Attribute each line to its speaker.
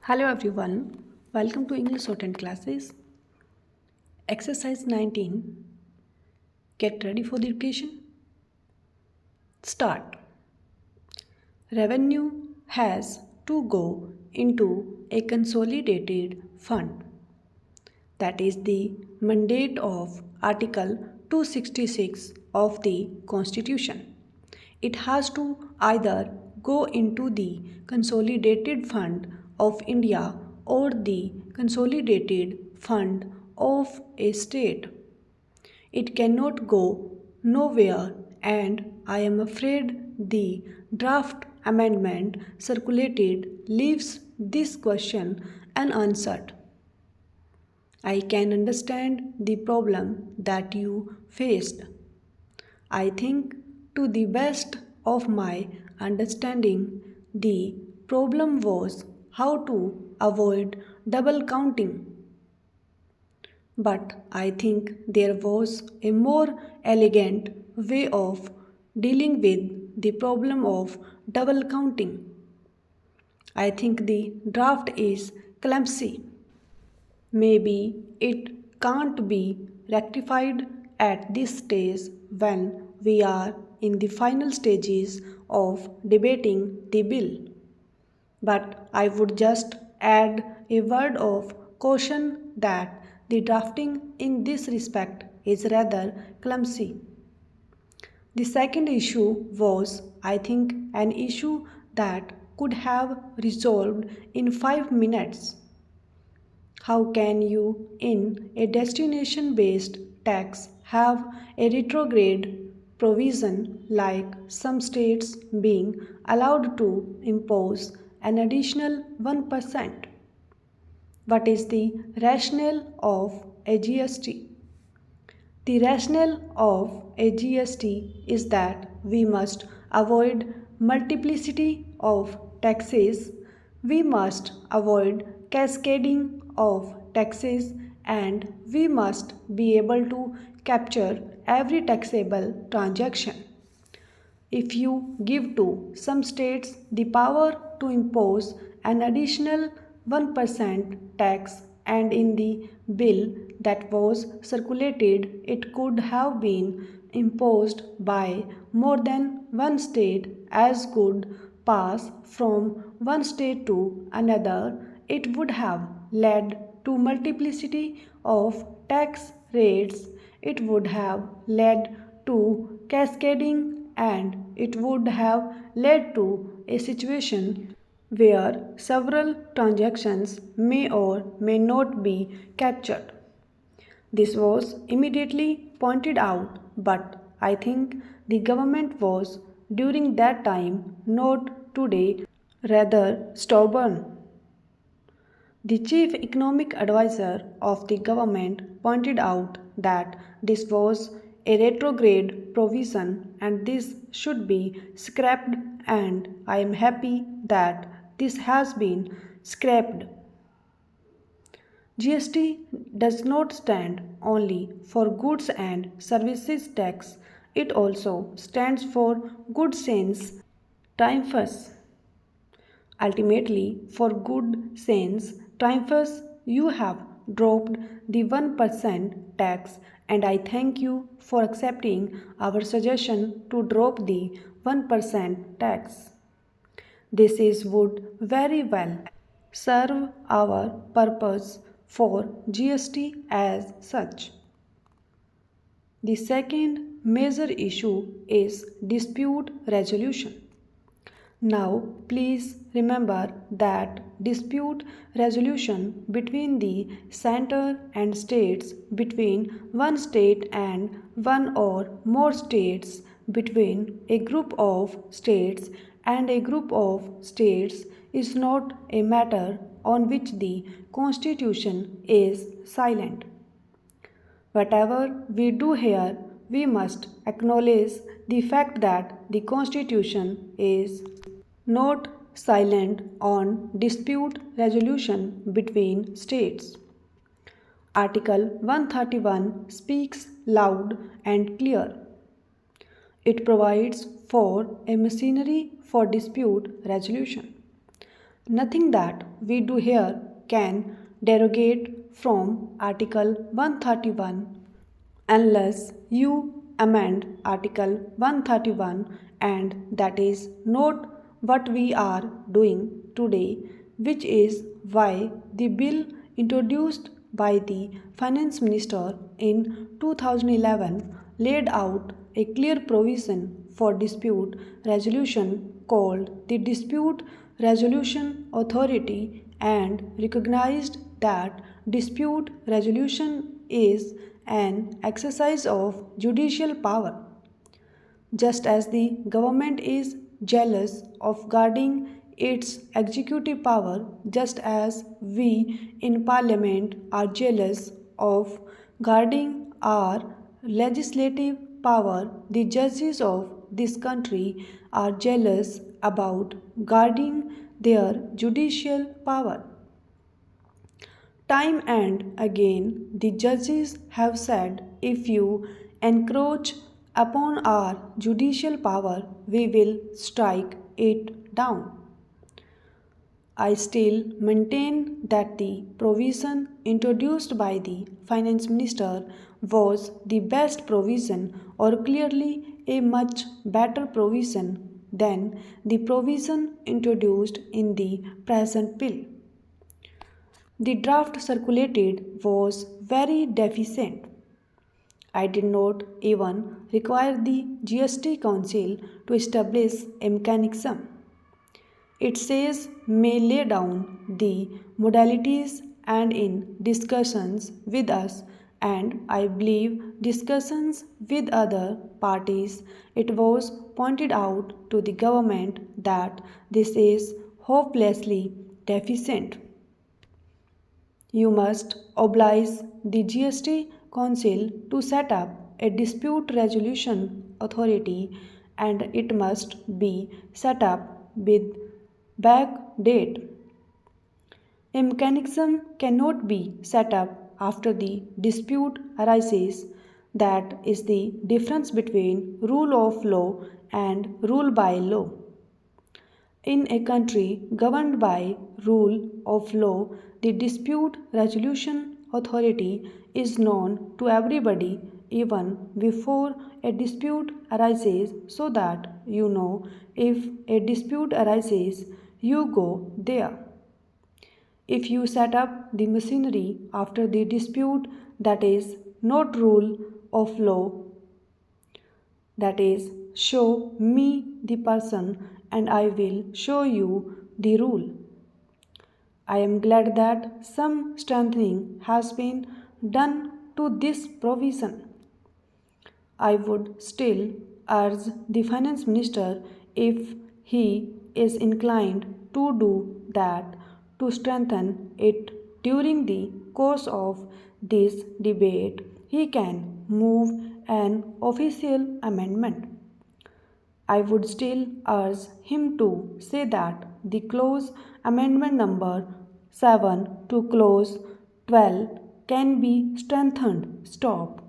Speaker 1: Hello everyone, welcome to English Shorthand classes. Exercise 19. Get ready for the dictation. Start. Revenue has to go into a consolidated fund. That is the mandate of Article 266 of the Constitution. It has to either go into the Consolidated Fund of India or the Consolidated Fund of a state. It cannot go nowhere, and I am afraid the draft amendment circulated leaves this question unanswered. I can understand the problem that you faced. I think, to the best of my understanding, the problem was how to avoid double counting. But I think there was a more elegant way of dealing with the problem of double counting. I think the draft is clumsy. Maybe it can't be rectified at this stage when we are in the final stages of debating the bill. But I would just add a word of caution that the drafting in this respect is rather clumsy. The second issue was, I think, an issue that could have resolved in 5 minutes. How can you, in a destination based tax, have a retrograde provision like some states being allowed to impose an additional 1%? What is the rationale of a GST? The rationale of a GST is that we must avoid multiplicity of taxes, we must avoid cascading of taxes, and we must be able to capture every taxable transaction. If you give to some states the power to impose an additional 1% tax, and in the bill that was circulated it could have been imposed by more than one state as could pass from one state to another, it would have led to multiplicity of tax rates, it would have led to cascading, and it would have led to a situation where several transactions may or may not be captured. This was immediately pointed out, but I think the government was during that time, not today, rather stubborn. The chief economic advisor of the government pointed out that this was a retrograde provision and this should be scrapped, and I am happy that this has been scrapped. GST does not stand only for goods and services tax, it also stands for good sense triumphs. Ultimately, for good sense triumphs, you have dropped the 1% tax, and I thank you for accepting our suggestion to drop the 1% tax. This is would very well serve our purpose for GST as such. The second major issue is dispute resolution. Now, please remember that dispute resolution between the center and states, between one state and one or more states, between a group of states and a group of states, is not a matter on which the Constitution is silent. Whatever we do here, we must acknowledge the fact that the Constitution is not silent on dispute resolution between states. Article 131 speaks loud and clear. It provides for a machinery for dispute resolution. Nothing that we do here can derogate from Article 131 unless you amend Article 131, and that is not what we are doing today, which is why the bill introduced by the Finance Minister in 2011 laid out a clear provision for dispute resolution called the Dispute Resolution Authority and recognized that dispute resolution is an exercise of judicial power. Just as the government is jealous of guarding its executive power, just as we in Parliament are jealous of guarding our legislative power, the judges of this country are jealous about guarding their judicial power. Time and again, the judges have said if you encroach upon our judicial power, we will strike it down. I still maintain that the provision introduced by the Finance Minister was the best provision, or clearly a much better provision than the provision introduced in the present bill. The draft circulated was very deficient. I did not even require the GST Council to establish a mechanism. It says may lay down the modalities and in discussions with us, and I believe discussions with other parties, it was pointed out to the government that this is hopelessly deficient. You must oblige the GST Council to set up a dispute resolution authority, and it must be set up with back date. A mechanism cannot be set up after the dispute arises. That is the difference between rule of law and rule by law. In a country governed by rule of law, the dispute resolution authority is known to everybody even before a dispute arises, so that you know if a dispute arises, you go there. If you set up the machinery after the dispute, that is not rule of law, that is, show me the person and I will show you the rule. I am glad that some strengthening has been done to this provision. I would still urge the Finance Minister, if he is inclined to do that, to strengthen it during the course of this debate. He can move an official amendment. I would still urge him to say that the clause amendment number 7 to clause 12 can be strengthened. Stop.